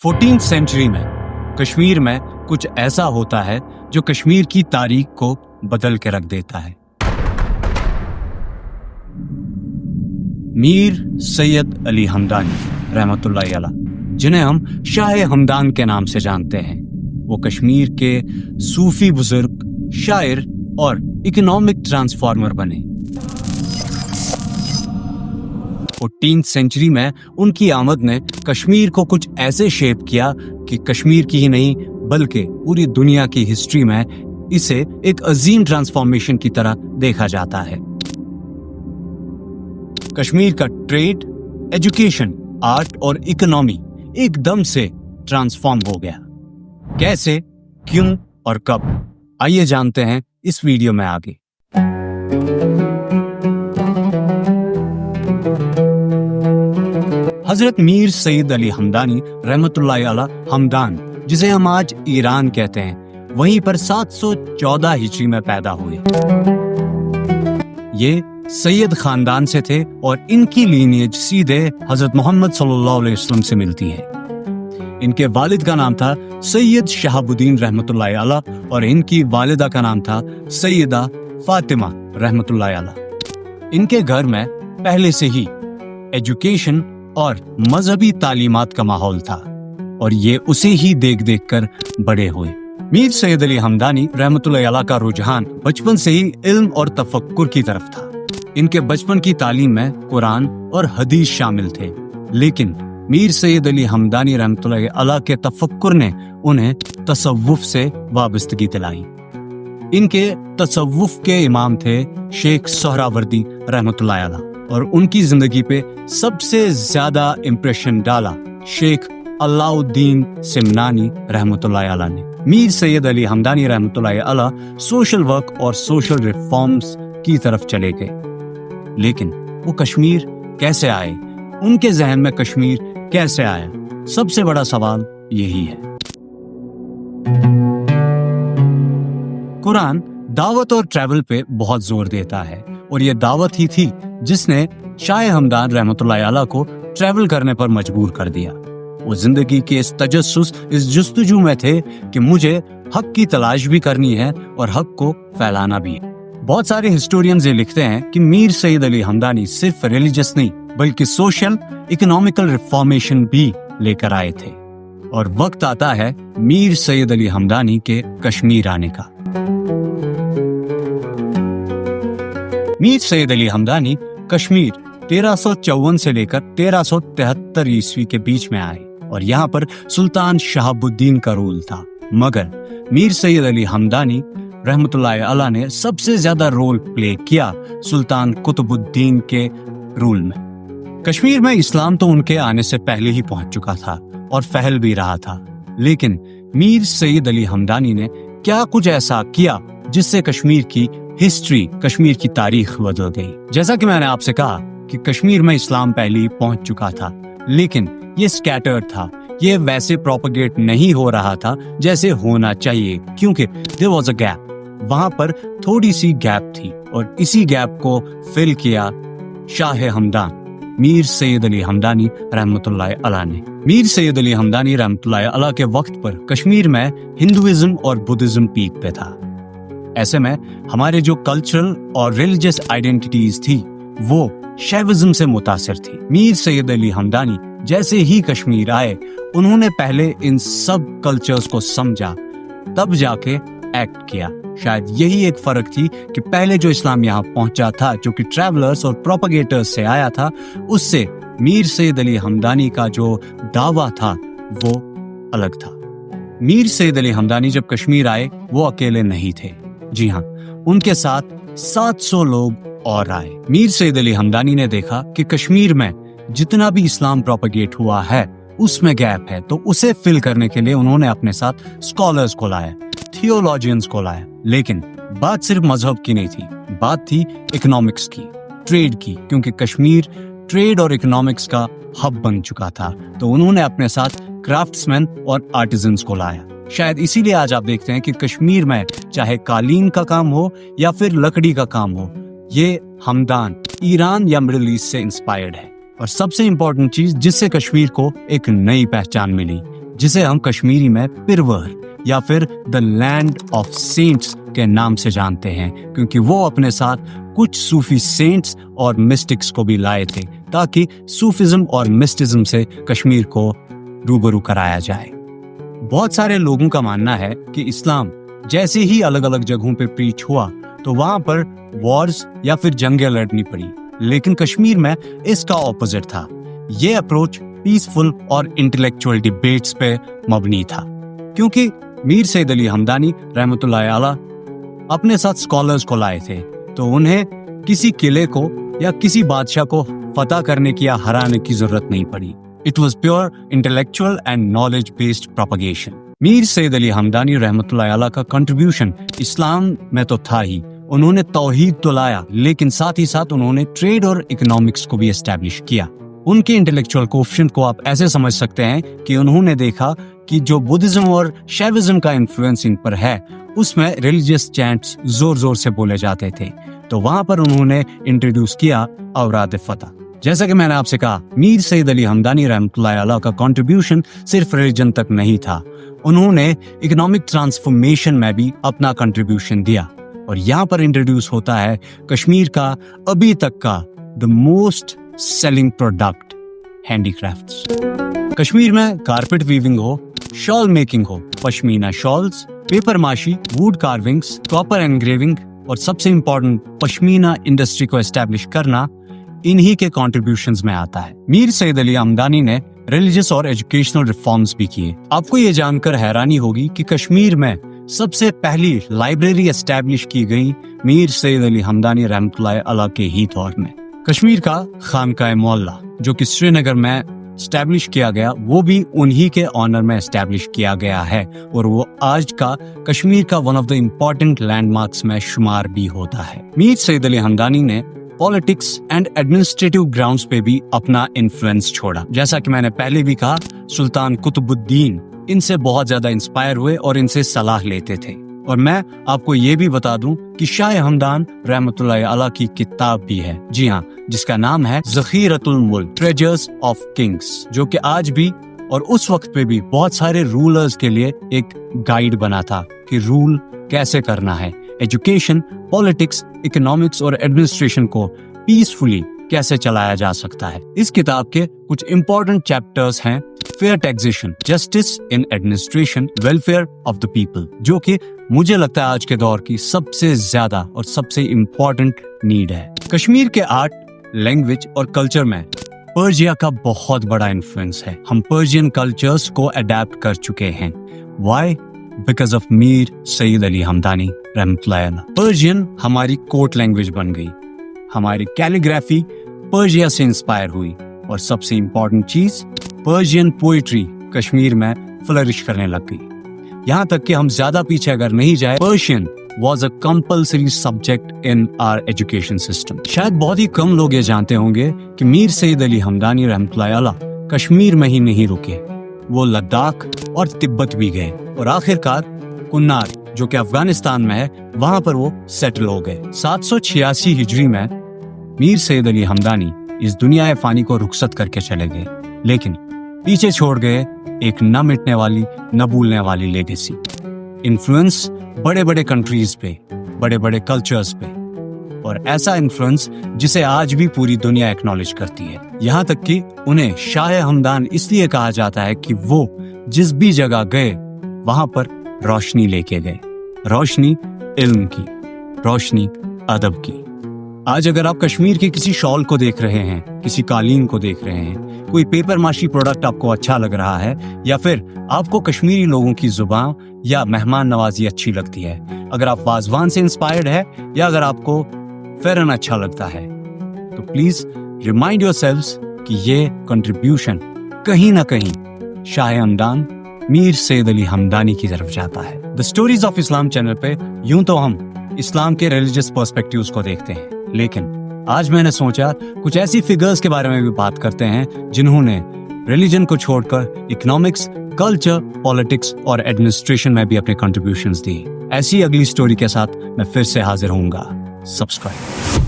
14th century में कश्मीर में कुछ ऐसा होता है जो कश्मीर की तारीख को बदल के रख देता है। मीर सैयद अली हमदानी रहमतुल्लाह अलैह, जिन्हें हम शाह हमदान के नाम से जानते हैं, वो कश्मीर के सूफी बुजुर्ग, शायर और इकोनॉमिक ट्रांसफॉर्मर बने। 14th सेंचुरी में उनकी आमद ने कश्मीर को कुछ ऐसे शेप किया कि कश्मीर की ही नहीं बल्कि पूरी दुनिया की हिस्ट्री में इसे एक अजीम ट्रांसफॉर्मेशन की तरह देखा जाता है। कश्मीर का ट्रेड, एजुकेशन, आर्ट और इकोनॉमी एकदम से ट्रांसफॉर्म हो गया। कैसे, क्यों और कब, आइए जानते हैं इस वीडियो में आगे। हजरत मीर सैयद अली हमदानी रहमतुल्लाह अलैह हमदान, जिसे हम आज ईरान कहते हैं, वहीं पर 714 हिजरी में पैदा हुए। ये सैयद खानदान से थे और इनकी लीनियज सीधे हजरत मोहम्मद सल्लल्लाहु अलैहि वसल्लम से मिलती है। इनके वालिद का नाम था सैयद शहाबुद्दीन रहमतुल्लाह अलैह और इनकी वालिदा का नाम था सैयदा फातिमा रहमतुल्लाह अलैह। इनके घर में पहले से ही एजुकेशन और मजहबी तालीमात का माहौल था और ये उसे ही देख देख कर बड़े हुए। मीर सैयद अली हमदानी रहमतुल्लाह अलैह का रुझान बचपन से ही इल्म और तफक्कुर की तरफ था। इनके बचपन की तालीम में कुरान और हदीस शामिल थे, लेकिन मीर सैयद अली हमदानी रहमतुल्लाह अलैह के तफक्कुर ने उन्हें तसव्वुफ से वाबस्तगी दिलाई। इनके तसव्वुफ के इमाम थे शेख सोहरावर्दी रहमतुल्लाह अलैह और उनकी जिंदगी पे सबसे ज्यादा इम्प्रेशन डाला शेख अलाउद्दीन सिमनानी रहमतुल्लाह अलैह ने। मीर सैयद अली हमदानी रहमतुल्लाह अलैह सोशल वर्क और सोशल रिफॉर्म्स की तरफ चले गए, लेकिन वो कश्मीर कैसे आए, उनके जहन में कश्मीर कैसे आया, सबसे बड़ा सवाल यही है। कुरान दावत और ट्रैवल पे बहुत जोर देता है और ये दावत ही थी जिसने शाह हमदान रहमतुल्लाह अलैह को ट्रैवल करने पर मजबूर कर दिया। वो जिंदगी के इस तजस्सुस, इस जुस्तजू में थे कि मुझे हक की तलाश भी करनी है और हक को फैलाना भी है। बहुत सारे हिस्टोरियंस ये लिखते हैं कि मीर सैयद अली हमदानी सिर्फ रिलीजियस नहीं बल्कि सोशल, इकोनॉमिकल रिफॉर्मेशन भी लेकर आए थे। और वक्त आता है मीर सैयद अली हमदानी के कश्मीर आने का। मीर सैयद अली हमदानी कश्मीर 1354 से लेकर 1373 ईस्वी के बीच में आए और यहाँ पर सुल्तान शहाबुद्दीन का रूल था, मगर मीर सैयद अली हमदानी रहमतुल्लाह अलैह ने सबसे ज्यादा रोल प्ले किया सुल्तान कुतुबुद्दीन के रूल में। कश्मीर में इस्लाम तो उनके आने से पहले ही पहुंच चुका था और फैल भी रहा था, लेकिन मीर सैयद अली हमदानी ने क्या कुछ ऐसा किया जिससे कश्मीर की हिस्ट्री, कश्मीर की तारीख बदल गई। जैसा कि मैंने आपसे कहा कि कश्मीर में इस्लाम पहले ही पहुंच चुका था, लेकिन ये स्कैटर्ड था, ये वैसे प्रोपेगेट नहीं हो रहा था जैसे होना चाहिए, क्योंकि देयर वाज अ गैप, वहां पर थोड़ी सी गैप थी और इसी गैप को फिल किया शाह हमदान मीर सैयद अली हमदानी रहमतुल्लाह अलैह ने। मीर सैयद अली हमदानी रहमतुल्लाह अलैह के वक्त पर कश्मीर में हिंदुइज्म और बुद्धिज्म पीक पे था। ऐसे में हमारे जो कल्चरल और रिलीजियस आइडेंटिटीज थी वो शैविज्म से मुतासिर थी। मीर सैयद अली हमदानी जैसे ही कश्मीर आए, उन्होंने पहले इन सब कल्चर्स को समझा, तब जाके एक्ट किया। शायद यही एक फर्क थी कि पहले जो इस्लाम यहाँ पहुंचा था, जो कि ट्रैवलर्स और प्रोपेगेटर्स से आया था, उससे मीर सैयद अली हमदानी का जो दावा था वो अलग था। मीर सैयद अली हमदानी जब कश्मीर आए, वो अकेले नहीं थे। जी हाँ, उनके साथ 700 लोग और आए। मीर सैयद अली हमदानी ने देखा कि कश्मीर में जितना भी इस्लाम प्रोपेगेट हुआ है उसमें गैप है, तो उसे फिल करने के लिए उन्होंने अपने साथ स्कॉलर्स को लाया, थियोलॉजियंस को लाया। लेकिन बात सिर्फ मजहब की नहीं थी, बात थी इकोनॉमिक्स की, ट्रेड की, क्योंकि कश्मीर ट्रेड और इकोनॉमिक्स का हब बन चुका था। तो उन्होंने अपने साथ क्राफ्ट्समैन और आर्टिजन्स को लाया। शायद इसीलिए आज आप देखते हैं कि कश्मीर में चाहे कालीन का काम हो या फिर लकड़ी का काम हो, ये हमदान ईरान या मिडिल ईस्ट से इंस्पायर्ड है। और सबसे इंपॉर्टेंट चीज जिससे कश्मीर को एक नई पहचान मिली, जिसे हम कश्मीरी में पिरवर या फिर द लैंड ऑफ सेंट्स के नाम से जानते हैं, क्योंकि वो अपने साथ कुछ सूफी सेंट्स और मिस्टिक्स को भी लाए थे ताकि सूफिज्म और मिस्टिज्म से कश्मीर को रूबरू कराया जाए। बहुत सारे लोगों का मानना है कि इस्लाम जैसे ही अलग अलग जगहों पे प्रीच हुआ तो वहां पर वॉर्स या फिर जंगें लड़नी पड़ी, लेकिन कश्मीर में इसका ऑपोजिट था। ये अप्रोच पीसफुल और इंटेलेक्चुअल डिबेट्स पे मबनी था, क्योंकि मीर सैयद अली हमदानी रहमतुल्लाह अलैह अपने साथ स्कॉलर्स को लाए थे, तो उन्हें किसी किले को या किसी बादशाह को फतह करने की या हराने की जरूरत नहीं पड़ी। It was pure intellectual and knowledge based propagation. Mir Syed Ali Hamadani रहमतुल्लाह अलैह का कंट्रीब्यूशन इस्लाम में तो था ही, उन्होंने तौहीद तो लाया, लेकिन साथ ही साथ उन्होंने ट्रेड और इकोनॉमिक्स को भी एस्टैब्लिश किया। उनके इंटेलेक्चुअल कोएफिशिएंट को आप ऐसे समझ सकते हैं कि उन्होंने देखा कि जो बुद्धिज्म और शैविज्म का इन्फ्लुएंस इन पर है, उसमें रिलीजियस चैंट्स जोर जोर से बोले जाते थे, तो वहां पर उन्होंने इंट्रोड्यूस किया औराद फतह। जैसा कि मैंने आपसे कहा, मीर सैयद अली हमदानी रहमतुल्लाह अलैह का कंट्रीब्यूशन सिर्फ रिलीजन तक नहीं था, उन्होंने इकोनॉमिक ट्रांसफॉर्मेशन में भी अपना कंट्रीब्यूशन दिया। और यहाँ पर इंट्रोड्यूस होता है कश्मीर का अभी तक का the most selling product, handicrafts. Kashmir में कारपेट वीविंग हो, शॉल मेकिंग हो, पश्मीना शॉल्स, पेपर माशी, वुड कार्विंग्स, कॉपर एनग्रेविंग और सबसे इंपॉर्टेंट पश्मीना इंडस्ट्री को एस्टैब्लिश करना इन्हीं के कॉन्ट्रीब्यूशंस में आता है। मीर सैयद अली हमदानी ने रिलीजियस और एजुकेशनल रिफॉर्म्स भी किए। आपको ये जानकर हैरानी होगी कि कश्मीर में सबसे पहली लाइब्रेरी एस्टैब्लिश की गई मीर सैयद अली हमदानी रहमतुल्लाह अलैह के ही दौर में। कश्मीर का खानकाए मौला जो कि श्रीनगर में एस्टैब्लिश किया गया, वो भी उन्हीं के ऑनर में एस्टैब्लिश किया गया है और वो आज का कश्मीर का one of the important landmarks में शुमार भी होता है। मीर सैयद अली हमदानी ने पॉलिटिक्स एंड एडमिनिस्ट्रेटिव ग्राउंड्स पे भी अपना इन्फ्लुएंस छोड़ा। जैसा कि मैंने पहले भी कहा, सुल्तान कुतुबुद्दीन इनसे बहुत ज्यादा इंस्पायर हुए और इनसे सलाह लेते थे। और मैं आपको ये भी बता दूं कि शाह हमदान रहमतुल्लाह अलैह की किताब भी है, जी हाँ, जिसका नाम है ज़ख़ीरतुल मुल्क, ट्रेजर्स ऑफ किंग्स, जो कि आज भी और उस वक्त पे भी बहुत सारे रूलर्स के लिए एक गाइड बना था कि रूल कैसे करना है, एजुकेशन, पॉलिटिक्स, इकोनॉमिक्स और एडमिनिस्ट्रेशन को पीसफुली कैसे चलाया जा सकता है। इस किताब के कुछ इंपॉर्टेंट चैप्टर्स हैं fair taxation, justice in administration, welfare of the people, जो कि मुझे लगता है आज के दौर की सबसे ज्यादा और सबसे इम्पोर्टेंट नीड है। कश्मीर के आर्ट, लैंग्वेज और कल्चर में पर्शिया का बहुत बड़ा इन्फ्लुएंस है। हम पर्शियन कल्चर्स को अडेप्ट कर चुके हैं। Why? Because of Mir Syed Ali Hamadani रहमतुल्लाह अलैह। पर्शियन हमारी कोर्ट लैंग्वेज बन गई, हमारी कैलीग्राफी पर्शिया से इंस्पायर हुई और सबसे इम्पोर्टेंट चीज, पर्शियन पोइट्री कश्मीर में फ्लरिश करने लग गई। यहाँ तक कि हम ज्यादा पीछे अगर नहीं जाए, Persian was a compulsory subject in our education system। शायद बहुत ही कम लोग ये जानते होंगे कि मीर सैयद अली हमदानी रहमतुल्लाह अलैह कश्मीर में ही नहीं रुके, वो लद्दाख और तिब्बत भी गए और आखिरकार कुन्नार जो कि अफगानिस्तान में है, वहां पर वो सेटल हो गए। 786 हिजरी में मीर सैयद अली हमदानी इस दुनिया फानी को रुखसत करके चले गए, लेकिन पीछे छोड़ गए एक न मिटने वाली, न भूलने वाली लेगेसी। इन्फ्लुएंस बड़े बड़े कंट्रीज पे, बड़े बड़े कल्चर्स पे, और ऐसा इन्फ्लुएंस जिसे आज भी पूरी दुनिया एक्नॉलेज करती है। यहाँ तक कि उन्हें शाह हमदान इसलिए कहा जाता है कि वो जिस भी जगह गए वहां पर रोशनी लेके गए, रोशनी इल्म की, रोशनी अदब की। आज अगर आप कश्मीर के किसी शॉल को देख रहे हैं, किसी कालीन को देख रहे हैं, कोई पेपर माशी प्रोडक्ट आपको अच्छा लग रहा है, या फिर आपको कश्मीरी लोगों की जुबान या मेहमान नवाजी अच्छी लगती है, अगर आप वाजवान से इंस्पायर्ड है या अगर आपको फेरन अच्छा लगता है, तो प्लीज रिमाइंड योरसेल्व्स कि ये कंट्रीब्यूशन कहीं ना कहीं शाह हमदान, मीर सैयद अली हमदानी की तरफ जाता है। The stories of Islam channel पे यूं तो हम इस्लाम के रिलीजियस पर्सपेक्टिव्स को देखते हैं, लेकिन आज मैंने सोचा कुछ ऐसी फिगर्स के बारे में भी बात करते हैं जिन्होंने रिलीजन को छोड़कर इकोनॉमिक्स, कल्चर, पॉलिटिक्स और एडमिनिस्ट्रेशन में भी अपने कंट्रीब्यूशंस दिए। ऐसी अगली स्टोरी के साथ मैं फिर से हाजिर होऊंगा। सब्सक्राइब।